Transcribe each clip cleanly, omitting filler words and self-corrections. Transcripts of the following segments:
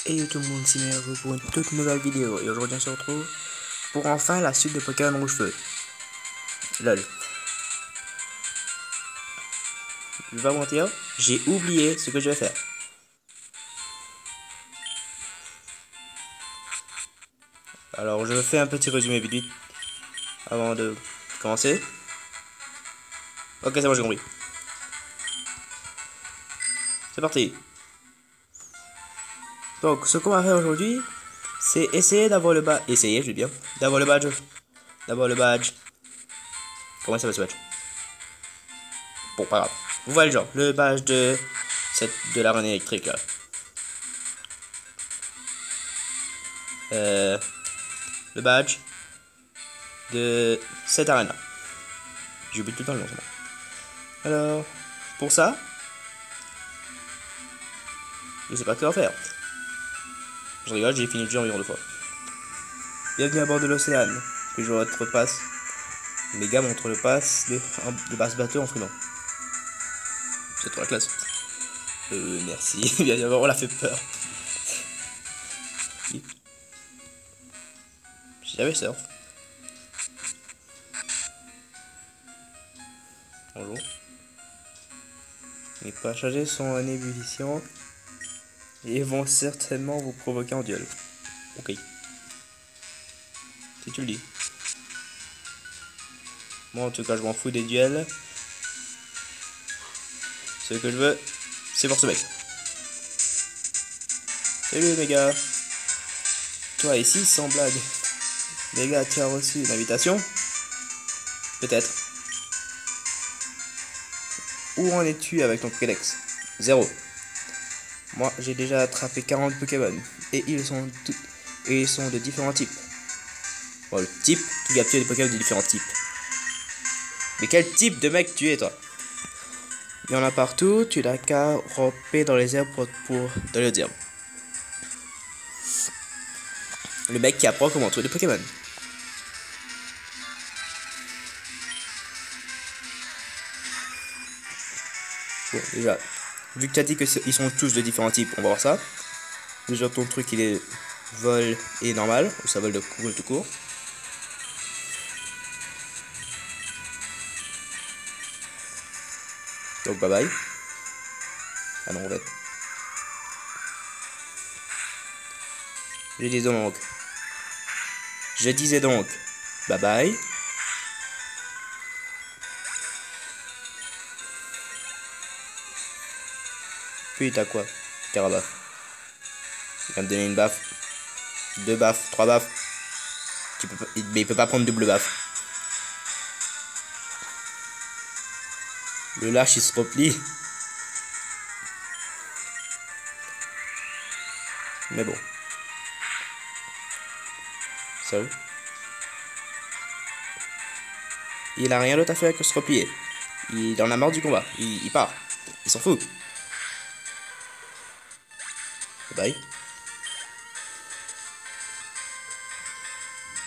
Hey tout le monde, c'est Merveilleux pour une toute nouvelle vidéo. Et aujourd'hui on se retrouve pour enfin la suite de Pokémon Rouge-Feu. Lol. Je vais pas mentir, j'ai oublié ce que je vais faire. Alors je fais un petit résumé vite avant de commencer. Ok, c'est bon, j'ai compris. C'est parti. Donc ce qu'on va faire aujourd'hui, c'est essayer d'avoir le badge. Essayer, je dis bien. D'avoir le badge. D'avoir le badge. Comment ça va ce badge? Bon, pas grave. Vous voyez le genre, le badge de l'arène électrique là. Le badge de cette arène là. J'oublie tout le temps le nom. Alors, pour ça, je sais pas quoi faire. Je rigole, j'ai fini le jeu environ 2 fois. Bienvenue à bord de l'Océane. Puis je votre passe. Les gars montrent le pass de basse bateau en freelance. C'est trop la classe. Merci. Bien sûr, on l'a fait peur. J'ai jamais surf. Bonjour. Les pas chargés sont en ébullition et vont certainement vous provoquer en duel. Ok. Si tu le dis. Moi en tout cas je m'en fous des duels. Ce que je veux, c'est pour ce mec. Salut les gars. Toi ici, sans blague. Les gars, tu as reçu une invitation? Peut-être. Où en es-tu avec ton Pokédex? 0. Moi, j'ai déjà attrapé 40 Pokémon. Et ils sont de différents types. Bon, le type qui capture des Pokémon de différents types. Mais quel type de mec tu es, toi? Il y en a partout, tu n'as qu'à ramper dans les herbes dans les herbes. Le mec qui apprend comment trouver des Pokémon. Bon, déjà, vu que tu as dit qu'ils sont tous de différents types, on va voir ça. Déjà, ton truc, il est vol et normal, ou ça vole de court tout court. Donc, bye bye. Ah non, en fait. Je disais donc, bye bye. Puis t'as quoi? Carabaf. Il va me donner une baffe. 2 baffes, 3 baffes. Mais il peut pas prendre double baffe. Le lâche il se replie. Mais bon. Ça où? Il a rien d'autre à faire que se replier. Il en a marre du combat. Il part. Il s'en fout. Bye.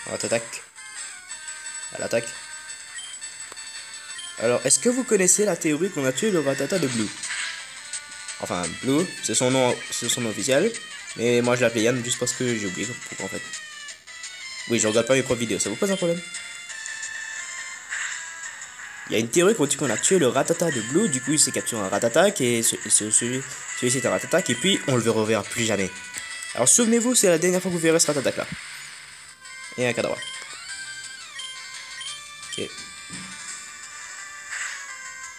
On t'attaque. À l'attaque. Alors, est-ce que vous connaissez la théorie qu'on a tué le Rattata de Blue? Enfin, Blue, c'est son nom officiel. Mais moi je l'appelais Yann juste parce que j'ai oublié pourquoi en fait. Oui, je regarde pas mes propres vidéos, ça vous pose un problème? Il y a une théorie qu'on dit qu'on a tué le Rattata de Blue, du coup il s'est capturé un Rattata, et celui-ci est un Rattata, et puis on le reverra plus jamais. Alors souvenez-vous, c'est la dernière fois que vous verrez ce Rattata là. Et un cadavre. Ok.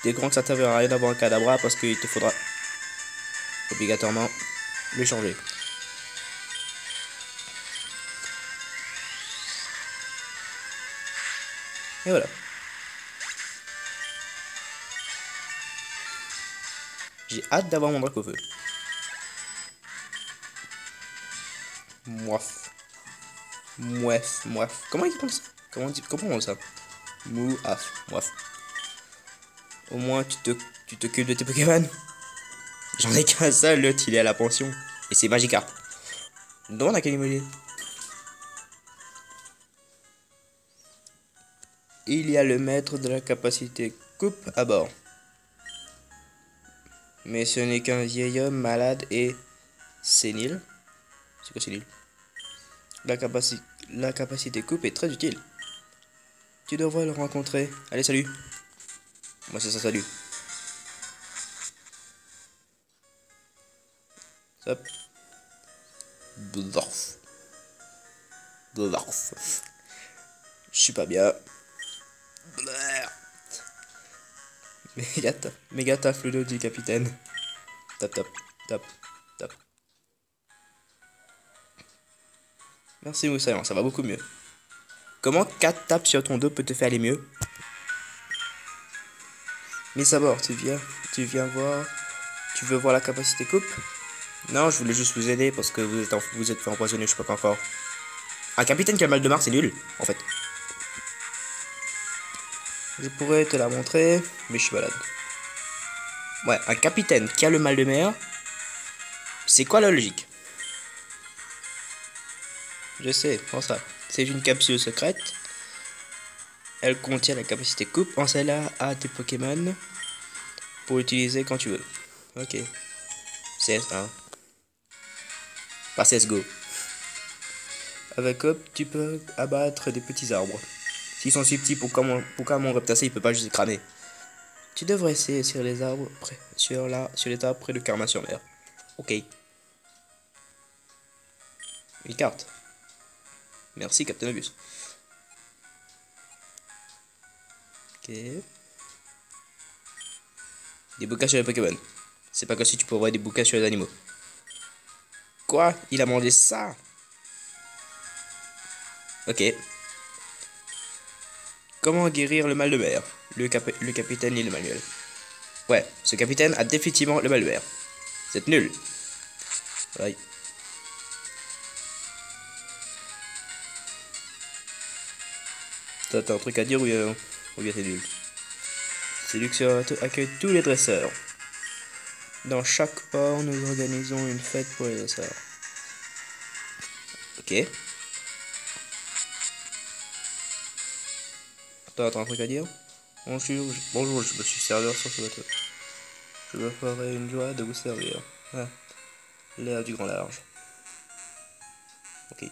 Dès que ça ne servira à rien d'avoir un cadavre parce qu'il te faudra obligatoirement le changer. Et voilà. J'ai hâte d'avoir mon Dracofeu. Mouaf. Mouaf. Mouaf. Comment il pense? Comment on dit ça? Mouaf. Mouaf. Au moins tu t'occupes de tes Pokémon. J'en ai qu'un seul, l'autre il est à la pension. Et c'est Magikarp. Demande à quel niveau il est. Il y a le maître de la capacité coupe à bord. Mais ce n'est qu'un vieil homme malade et sénile. C'est quoi, c'est nul? La capacité coupe est très utile. Tu devrais le rencontrer. Allez, salut. Moi, c'est ça, salut. Hop. Blarf. Blarf. Je suis pas bien. Méga taf le dos du capitaine. Tap, tap, tap, tap. Merci Moussaillon, ça va beaucoup mieux. Comment 4 tapes sur ton dos peut te faire aller mieux? Mais d'abord, tu viens voir. Tu veux voir la capacité coupe? Non, je voulais juste vous aider parce que vous êtes fait empoisonner, je sais pas quoi encore. Un capitaine qui a mal de mar, c'est nul, en fait. Je pourrais te la montrer, mais je suis malade. Ouais, un capitaine qui a le mal de mer, c'est quoi la logique? Je sais, prends ça. C'est une capsule secrète. Elle contient la capacité coupe. En celle-là à tes Pokémon pour l'utiliser quand tu veux. Ok. CS1. Pas CSGO. Avec Hop, tu peux abattre des petits arbres. S'ils sont si petits, pourquoi mon Reptacé il peut pas juste les cramer? Tu devrais essayer sur les arbres sur les arbres près de Karma-sur-Mer. Ok. Une carte. Merci Captain Obus. Ok. Des bouquins sur les Pokémon. C'est pas comme si tu peux avoir des bouquins sur les animaux. Quoi? Il a mangé ça? Ok. Comment guérir le mal de mer? Le capitaine lit le manuel. Ouais, ce capitaine a définitivement le mal de mer. C'est nul. Ouais. T'as un truc à dire ou bien c'est nul? C'est Luxor accueille tous les dresseurs. Dans chaque port, nous organisons une fête pour les dresseurs. Ok. T'as un truc à dire? Bonjour, je suis serveur sur ce bateau. Je me ferai une joie de vous servir. Ah, l'air du grand large. Ok.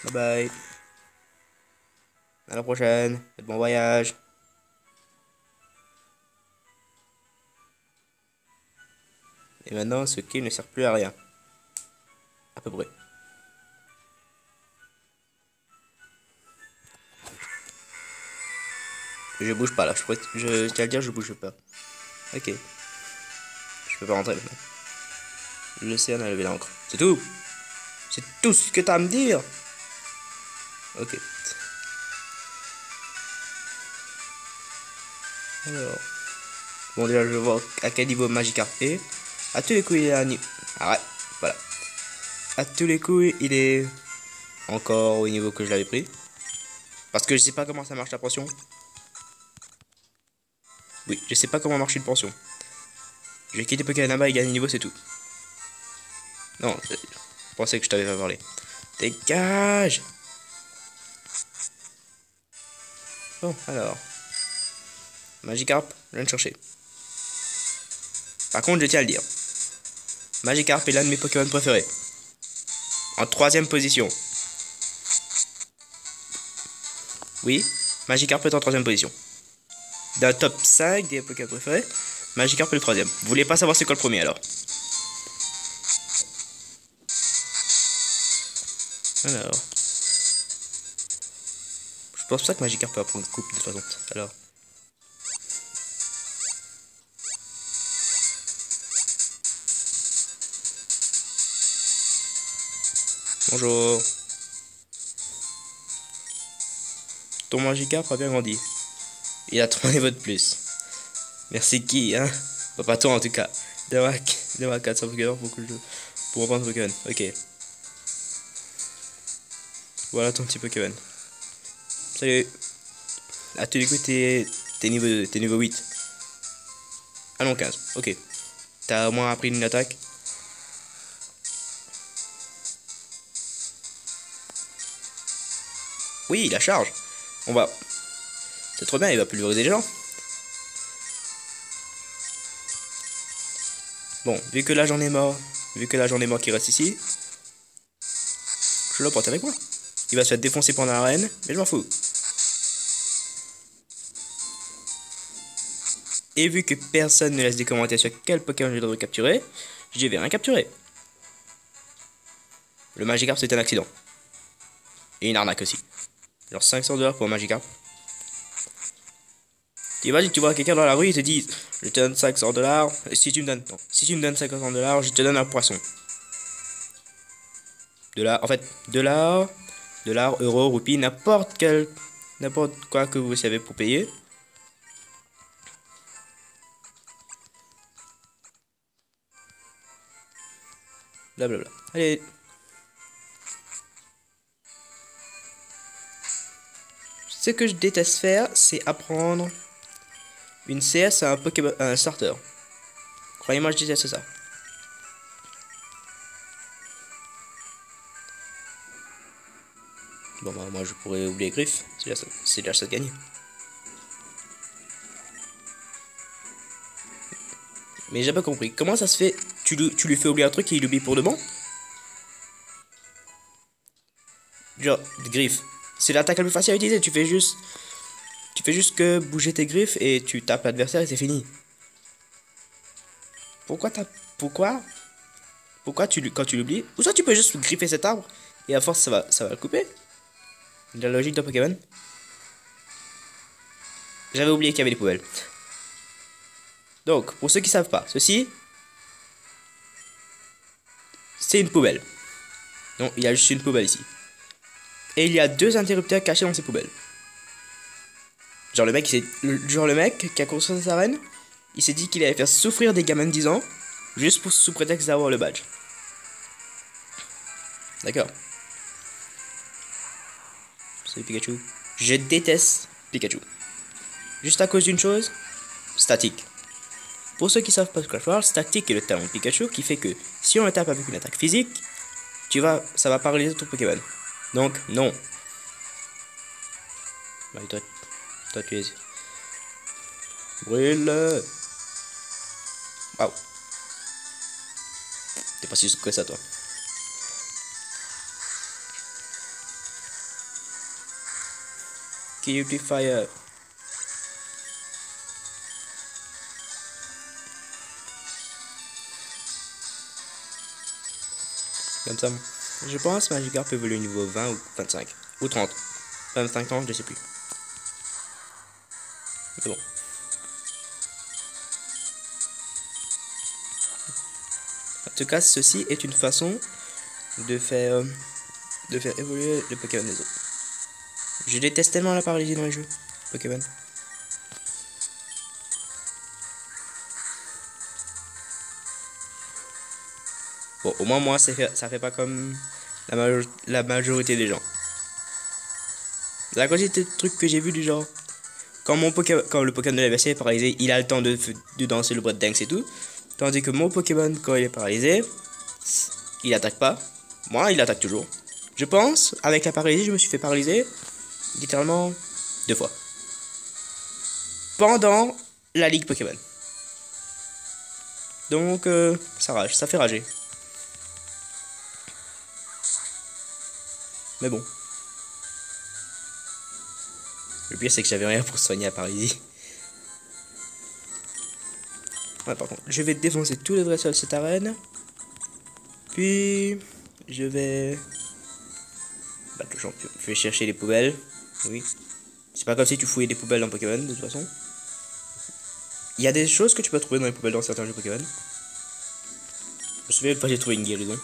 Bye bye. À la prochaine. Bon voyage. Et maintenant, ce qui ne sert plus à rien. À peu près. Je bouge pas là. Je tiens à le dire, je bouge pas. Ok. Je peux pas rentrer maintenant. L'océan a levé l'ancre. C'est tout. C'est tout ce que t'as à me dire. Ok. Alors. Bon, déjà, je vais voir à quel niveau Magikarp est. À tous les coups, il est à niveau. Ah ouais, voilà. À tous les coups, il est encore au niveau que je l'avais pris. Parce que je sais pas comment ça marche la pension. Oui, je sais pas comment marche une pension. Je vais quitter Pokémon là-bas et gagner niveau, c'est tout. Non, je pensais que je t'avais pas parlé. Dégage! Bon, alors. Magikarp, je viens de chercher. Par contre, je tiens à le dire. Magikarp est l'un de mes Pokémon préférés. En 3ème position. Oui, Magikarp est en 3ème position. Dans le top 5 des Pokémon préférés, Magikarp est le 3ème. Vous voulez pas savoir c'est quoi le premier alors? Alors. Je pense pas que Magikarp peut prendre coupe de toute façon. Alors. Bonjour. Ton Magikarp a bien grandi. Il a 3 niveaux de plus. Merci qui, hein? Bah, pas toi en tout cas. Donne-moi 400 Pokémon pour reprendre Pokémon. Ok. Voilà ton petit Pokémon. Salut. Ah, tu l'écoutes, t'es niveau 8. Ah non, 15. Ok. T'as au moins appris une attaque. Oui, la charge. On va. C'est trop bien, il va pulvériser les gens. Bon, vu que là j'en ai mort, qui reste ici, je le porte avec moi. Il va se faire défoncer pendant l'arène, mais je m'en fous. Et vu que personne ne laisse des commentaires sur quel Pokémon je devrais capturer, je vais rien capturer. Le Magikarp c'est un accident. Et une arnaque aussi. Genre 500$ pour un Magikarp. Imagine tu vois quelqu'un dans la rue, il te dit je te donne 500$. Et si tu me donnes, non, si tu me donnes 500$, je te donne un poisson. En fait, dollars, euros, roupies, n'importe quoi que vous savez pour payer. Blablabla. Allez. Ce que je déteste faire, c'est apprendre une CS à un Pokémon, à un starter. Croyez-moi, je déteste ça. Bon bah moi je pourrais oublier Griff, c'est déjà ça de gagner. Mais j'ai pas compris, comment ça se fait, tu lui fais oublier un truc et il oublie pour de bon? Genre, Griff, c'est l'attaque la plus facile à utiliser, tu fais juste que bouger tes griffes et tu tapes l'adversaire et c'est fini. Pourquoi quand tu l'oublies, ou soit tu peux juste griffer cet arbre et à force ça va le couper. La logique de Pokémon. J'avais oublié qu'il y avait des poubelles. Donc, pour ceux qui savent pas, ceci, c'est une poubelle. Non, il y a juste une poubelle ici. Et il y a 2 interrupteurs cachés dans ces poubelles. Genre le mec qui a construit cette arène, il s'est dit qu'il allait faire souffrir des gamins de 10 ans, juste sous prétexte d'avoir le badge. D'accord. Salut Pikachu. Je déteste Pikachu. Juste à cause d'une chose, statique. Pour ceux qui savent pas de quoi je parle, statique est le talent de Pikachu qui fait que si on le tape avec une attaque physique, ça va paralyser ton Pokémon. Donc non. Bah, toi tu es. Brûle. Waouh. T'es pas si juste que ça toi. Cutie Fire. Comme ça. Je pense que Magikarp peut évoluer au niveau 20 ou 25. Ou 30. 25 ans, je sais plus. C'est bon. En tout cas, ceci est une façon de faire évoluer le Pokémon des autres. Je déteste tellement la paralysie dans les jeux Pokémon. Bon, au moins moi, ça fait pas comme la majorité des gens. La quantité de trucs que j'ai vu du genre, quand le Pokémon de l'adversaire est paralysé, il a le temps de danser le breakdance et tout. Tandis que mon Pokémon, quand il est paralysé, il attaque pas. Moi, il attaque toujours. Je pense, avec la paralysie, je me suis fait paralyser littéralement 2 fois. Pendant la Ligue Pokémon. Donc, ça fait rager. Mais bon. Le pire, c'est que j'avais rien pour soigner la paralysie. Ouais, par contre, je vais défoncer tous les dresseurs de cette arène. Puis, je vais battre le champion. Je vais chercher les poubelles. Oui. C'est pas comme si tu fouillais des poubelles dans Pokémon, de toute façon. Il y a des choses que tu peux trouver dans les poubelles dans certains jeux Pokémon. Je me souviens une fois j'ai trouvé une guérison.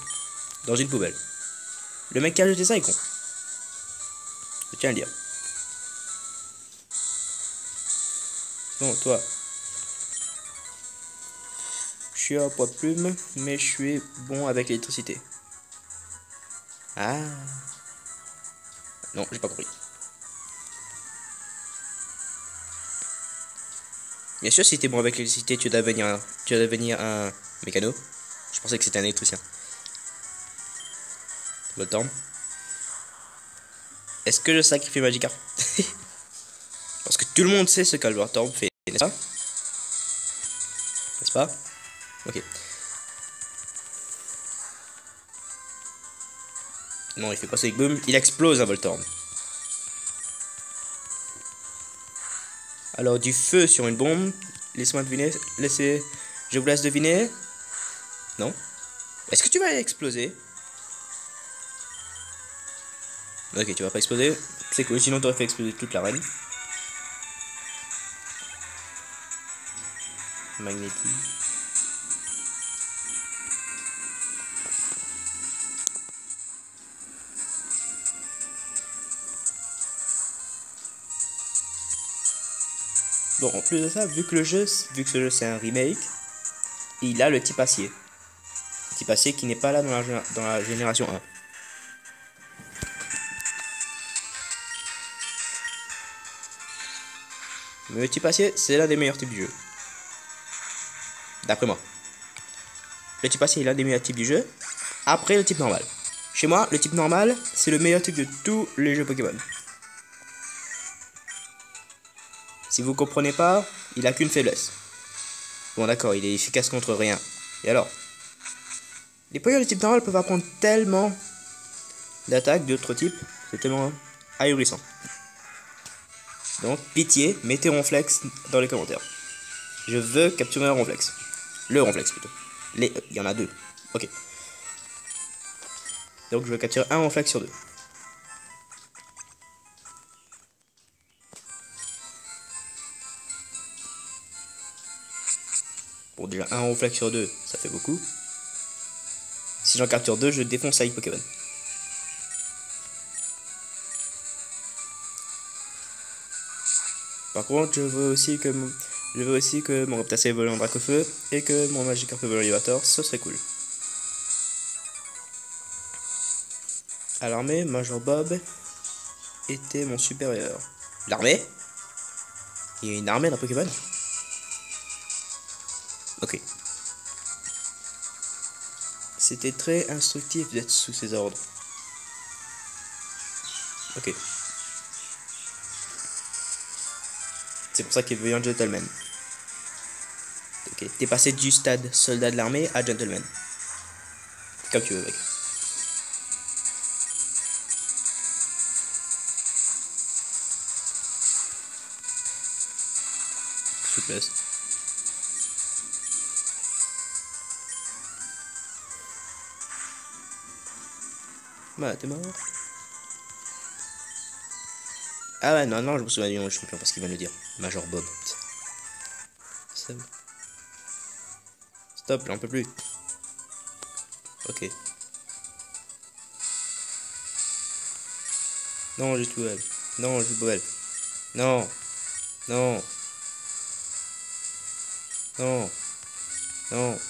Dans une poubelle. Le mec qui a jeté ça est con. Je tiens à le dire. Non, toi. Je suis un poids plume, mais je suis bon avec l'électricité. Ah. Non, j'ai pas compris. Bien sûr, si t'es bon avec l'électricité, tu dois devenir un mécano. Je pensais que c'était un électricien. Voltorb. Est-ce que je sacrifie Magikarp? Parce que tout le monde sait ce qu'un Voltorb fait, n'est-ce pas? N'est-ce pas? Ok. Non, il fait pas Sonic Boom, il explose un Voltorb. Alors, du feu sur une bombe. Laissez-moi deviner. Je vous laisse deviner. Non. Est-ce que tu vas exploser? Ok, tu vas pas exploser. C'est cool, sinon t'aurais fait exploser toute l'arène. Magnétique. Bon, en plus de ça, vu que ce jeu c'est un remake, il a le type acier. Type acier qui n'est pas là dans la génération 1. Mais le type acier, c'est l'un des meilleurs types du jeu. D'après moi. Le type acier est l'un des meilleurs types du jeu. Après le type normal. Chez moi, le type normal, c'est le meilleur type de tous les jeux Pokémon. Si vous comprenez pas, il a qu'une faiblesse. Bon d'accord, il est efficace contre rien. Et alors? Les Pokémon de type normal peuvent apprendre tellement d'attaques d'autres types. C'est tellement ahurissant. Donc, pitié, mettez Ronflex dans les commentaires. Je veux capturer un Ronflex. Le Ronflex plutôt. Il y en a deux. Ok. Donc, je veux capturer un Ronflex sur deux. Bon, déjà, un Ronflex sur deux, ça fait beaucoup. Si j'en capture deux, je défonce avec Pokémon. Par contre, je veux aussi que mon Reptacé vole en Dracofeu et que mon Magikarp vole en Elevator, ce serait cool. À l'armée, Major Bob était mon supérieur. L'armée? Il y a une armée dans Pokémon? Ok. C'était très instructif d'être sous ses ordres. Ok. C'est pour ça qu'il veut un gentleman. Ok, t'es passé du stade soldat de l'armée à gentleman. Comme tu veux, mec. Souplesse. Bah, t'es mort. Ah ouais, non, je me souviens du nom du champion parce qu'il vient de le dire. Major Bob. Stop, j'en peux plus. Ok. Non, j'ai tout elle. Non, j'ai beau elle. Non. Non. Non. Non.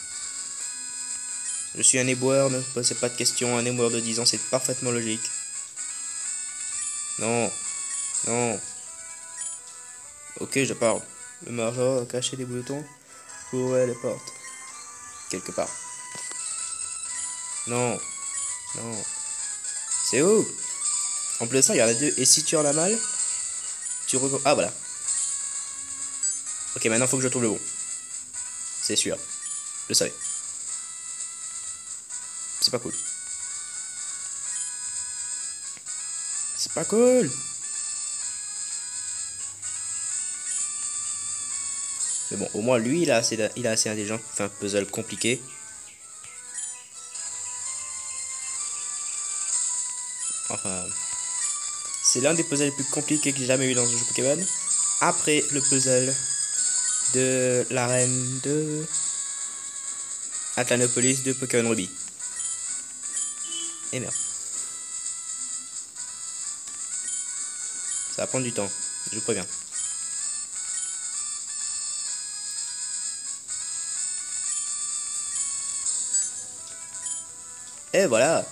Je suis un éboueur, ne posez pas de questions. Un éboueur de 10 ans, c'est parfaitement logique. Non. Non. Ok, je parle. Le Major a caché des boutons pour ouvrir les portes. Quelque part. Non. Non. C'est où? En plus de ça, il y en a deux. Et si tu en as mal, tu recommences. Ah, voilà. Ok, maintenant, faut que je trouve le bon. C'est sûr. Je savais. C'est pas cool. C'est pas cool. Mais bon, au moins, lui, il est assez intelligent pour faire un puzzle compliqué. Enfin, c'est l'un des puzzles les plus compliqués que j'ai jamais eu dans un jeu Pokémon. Après le puzzle de l'arène de Atlanopolis de Pokémon Ruby. Et merde. Ça va prendre du temps, je vous préviens. Et voilà.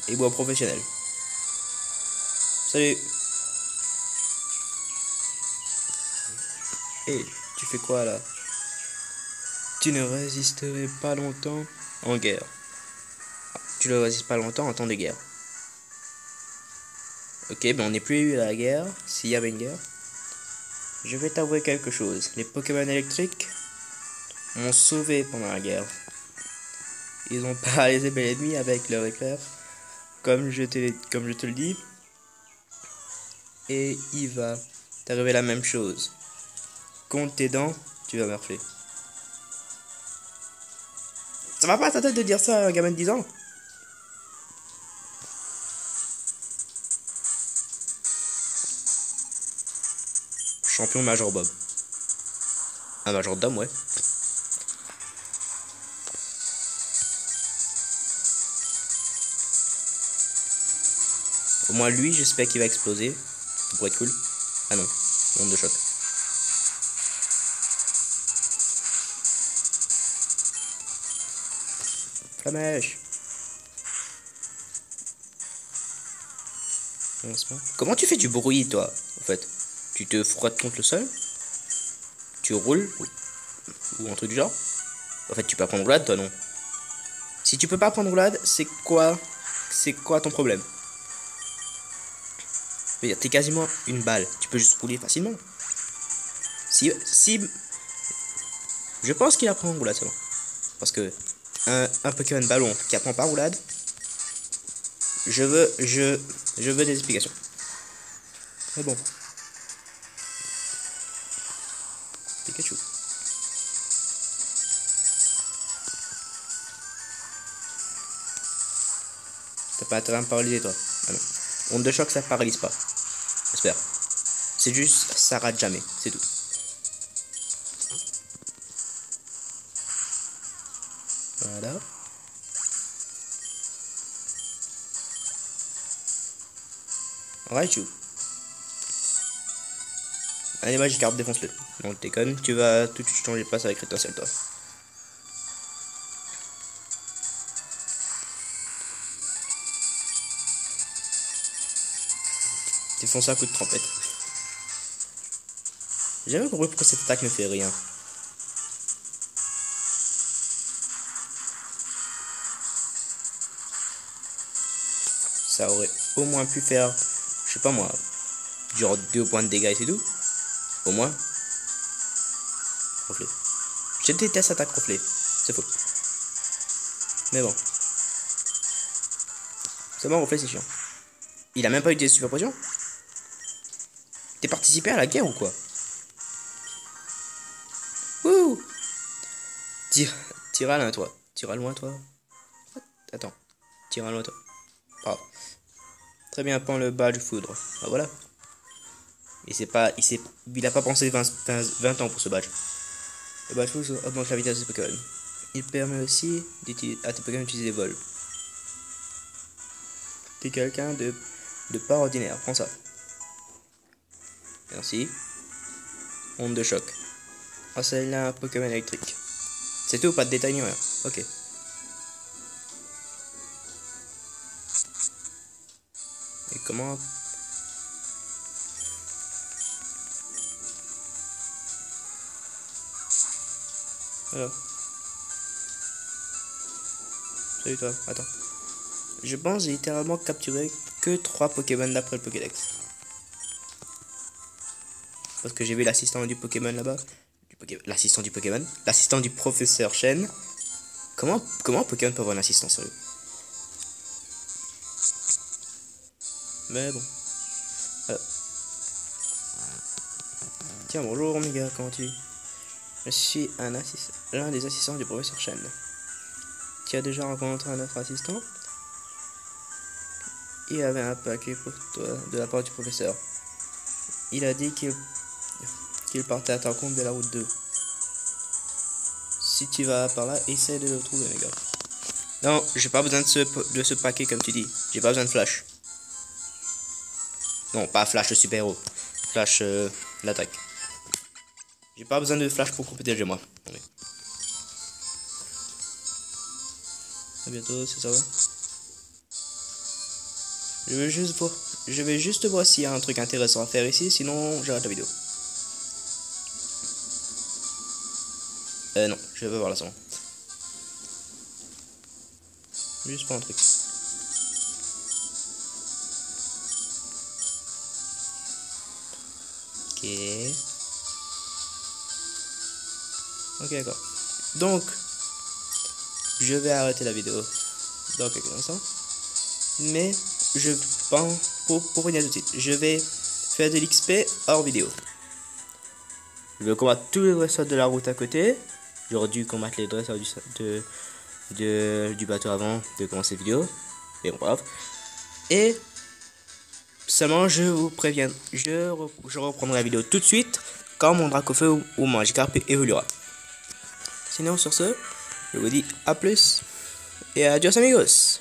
Et bois professionnel. Salut. Et tu fais quoi là? Tu ne résisterais pas longtemps en guerre. Tu ne résistes pas longtemps en temps de guerre. Ok, ben on n'est plus à la guerre. S'il y avait une guerre. Je vais t'avouer quelque chose. Les Pokémon électriques m'ont sauvé pendant la guerre. Ils ont paralysé l'ennemi avec leur éclair, comme je te le dis. Et il va t'arriver la même chose. Compte tes dents, tu vas morfler. Ça va pas à ta tête de dire ça à un gamin de 10 ans? Champion Major Bob. Un majordome, ouais. Au moins lui, j'espère qu'il va exploser. Ça pourrait être cool. Ah non, onde de choc. Flamèche. Comment tu fais du bruit, toi, en fait? Tu te frottes contre le sol? Tu roules? Ou un truc du genre? En fait, tu peux pas prendre roulade, toi, non? Si tu peux pas prendre roulade, c'est quoi ton problème? T'es quasiment une balle. Tu peux juste rouler facilement. Si je pense qu'il apprend roulade seulement. Parce que un Pokémon ballon qui apprend pas roulade, je veux des explications. Mais bon. Pikachu. T'as pas intérêt à me paralyser, toi. Ah non. Onde de choc, ça paralyse pas. J'espère. C'est juste, ça rate jamais. C'est tout. Voilà. Raichu. Allez, Magikarp, défonce-le. Non, t'es conne. Tu vas tout de suite changer de place avec Rétincelle, toi. Défonce un coup de trompette. J'ai jamais compris pourquoi cette attaque ne fait rien. Ça aurait au moins pu faire, je sais pas moi, genre 2 points de dégâts et c'est tout. Au moins. Reflet. Je déteste attaque reflet. C'est faux. Mais bon. C'est bon, reflet, c'est chiant. Il a même pas utilisé super potion. T'es participé à la guerre ou quoi? Wouh! Tire à loin, toi. Tire à loin, toi. Attends. Tire à loin, toi. Bravo. Très bien, prends le badge foudre. Ah, voilà. Il a pas pensé 20 ans pour ce badge. Le badge foudre augmente la vitesse des Pokémon. Il permet aussi à tes Pokémon d'utiliser des vols. T'es quelqu'un de pas ordinaire. Prends ça. Merci. Onde de choc. Ah, celle-là, un Pokémon électrique. C'est tout, pas de détail ni rien. Ok. Et comment... Voilà. Salut toi, attends. Je pense j'ai littéralement capturé que 3 Pokémon d'après le Pokédex. Parce que j'ai vu l'assistant du Pokémon là-bas. L'assistant du Pokémon. L'assistant du professeur Chen. Comment un Pokémon peut avoir un assistant sérieux? Mais bon. Alors. Tiens, bonjour mes gars, comment tu es? Je suis l'un des assistants du professeur Chen. Tu as déjà rencontré un autre assistant? Il avait un paquet pour toi de la part du professeur. Il a dit qu'il partait à ta compte de la route 2. Si tu vas par là, essaie de le trouver, les gars. Non, j'ai pas besoin de ce paquet comme tu dis. J'ai pas besoin de Flash. Non, pas Flash le super-héros. Flash l'attaque. J'ai pas besoin de Flash pour compléter le moi. Attendez. À bientôt, c'est ça va. Je vais juste voir s'il y a un truc intéressant à faire ici, sinon j'arrête la vidéo. Non, je vais voir là, c'est bon. Juste pour un truc. Ok. Ok, d'accord. Donc, je vais arrêter la vidéo dans quelques instants. Mais je pense, pour finir tout de suite, je vais faire de l'XP hors vidéo. Je vais combattre tous les dresseurs de la route à côté. J'aurais dû combattre les dresseurs du bateau avant de commencer la vidéo. Mais bon, bref. Et seulement, je vous préviens, je reprendrai la vidéo tout de suite quand mon Dracofeu ou Magikarp évoluera. Sinon, sur ce, je vous dis à plus et adios amigos.